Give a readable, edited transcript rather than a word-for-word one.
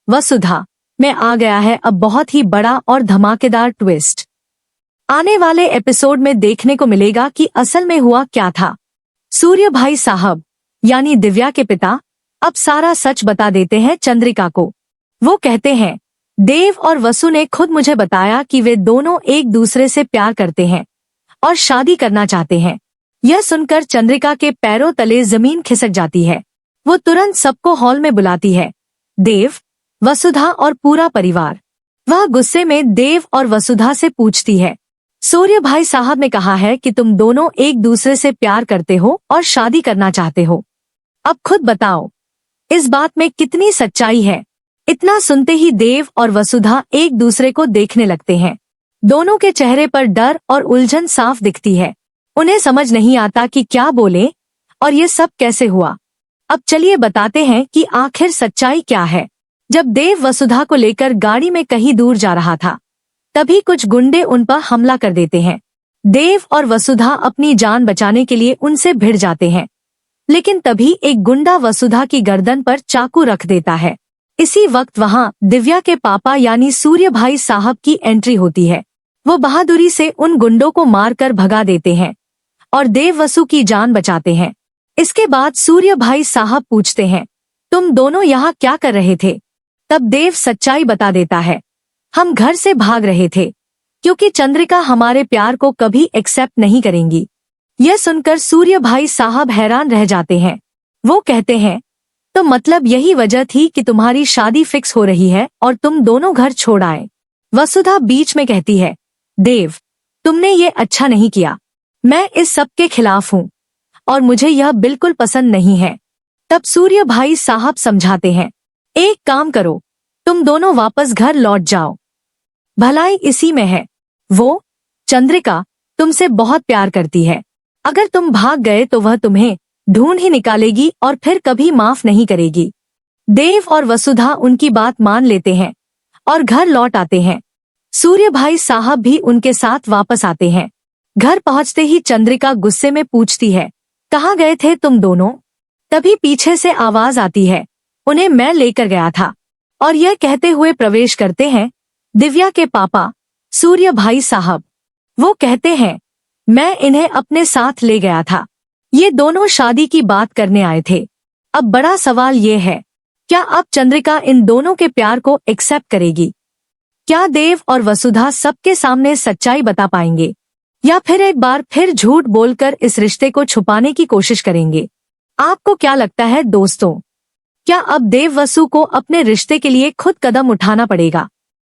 वसुधा में आ गया है अब बहुत ही बड़ा और धमाकेदार ट्विस्ट। आने वाले एपिसोड में देखने को मिलेगा कि असल में हुआ क्या था। सूर्य भाई साहब यानी दिव्या के पिता अब सारा सच बता देते हैं चंद्रिका को। वो कहते हैं, देव और वसु ने खुद मुझे बताया कि वे दोनों एक दूसरे से प्यार करते हैं और शादी करना चाहते हैं। यह सुनकर चंद्रिका के पैरों तले जमीन खिसक जाती है। वो तुरंत सबको हॉल में बुलाती है, देव, वसुधा और पूरा परिवार। वह गुस्से में देव और वसुधा से पूछती है, सूर्य भाई साहब ने कहा है कि तुम दोनों एक दूसरे से प्यार करते हो और शादी करना चाहते हो। अब खुद बताओ, इस बात में कितनी सच्चाई है। इतना सुनते ही देव और वसुधा एक दूसरे को देखने लगते हैं। दोनों के चेहरे पर डर और उलझन साफ दिखती है। उन्हें समझ नहीं आता कि क्या बोले और ये सब कैसे हुआ। अब चलिए बताते हैं कि आखिर सच्चाई क्या है। जब देव वसुधा को लेकर गाड़ी में कहीं दूर जा रहा था, तभी कुछ गुंडे उन पर हमला कर देते हैं। देव और वसुधा अपनी जान बचाने के लिए उनसे भिड़ जाते हैं, लेकिन तभी एक गुंडा वसुधा की गर्दन पर चाकू रख देता है। इसी वक्त वहां दिव्या के पापा यानी सूर्य भाई साहब की एंट्री होती है। वो बहादुरी से उन गुंडों को मारकर भगा देते हैं और देव वसु की जान बचाते हैं। इसके बाद सूर्य भाई साहब पूछते हैं, तुम दोनों यहाँ क्या कर रहे थे? तब देव सच्चाई बता देता है, हम घर से भाग रहे थे क्योंकि चंद्रिका हमारे प्यार को कभी एक्सेप्ट नहीं करेंगी। यह सुनकर सूर्य भाई साहब हैरान रह जाते हैं। वो कहते हैं, तो मतलब यही वजह थी कि तुम्हारी शादी फिक्स हो रही है और तुम दोनों घर छोड़ आए। वसुधा बीच में कहती है, देव, तुमने ये अच्छा नहीं किया। मैं इस सब के खिलाफ हूँ और मुझे यह बिल्कुल पसंद नहीं है। तब सूर्य भाई साहब समझाते हैं, एक काम करो, तुम दोनों वापस घर लौट जाओ, भलाई इसी में है। वो चंद्रिका तुमसे बहुत प्यार करती है। अगर तुम भाग गए तो वह तुम्हें ढूंढ ही निकालेगी और फिर कभी माफ नहीं करेगी। देव और वसुधा उनकी बात मान लेते हैं और घर लौट आते हैं। सूर्य भाई साहब भी उनके साथ वापस आते हैं। घर पहुंचते ही चंद्रिका गुस्से में पूछती है, कहाँ गए थे तुम दोनों? तभी पीछे से आवाज आती है, उन्हें मैं लेकर गया था। और यह कहते हुए प्रवेश करते हैं दिव्या के पापा सूर्य भाई साहब। वो कहते हैं, मैं इन्हें अपने साथ ले गया था। ये दोनों शादी की बात करने आए थे। अब बड़ा सवाल ये है, क्या अब चंद्रिका इन दोनों के प्यार को एक्सेप्ट करेगी? क्या देव और वसुधा सबके सामने सच्चाई बता पाएंगे या फिर एक बार फिर झूठ बोलकर इस रिश्ते को छुपाने की कोशिश करेंगे? आपको क्या लगता है दोस्तों? क्या अब देव वसु को अपने रिश्ते के लिए खुद कदम उठाना पड़ेगा?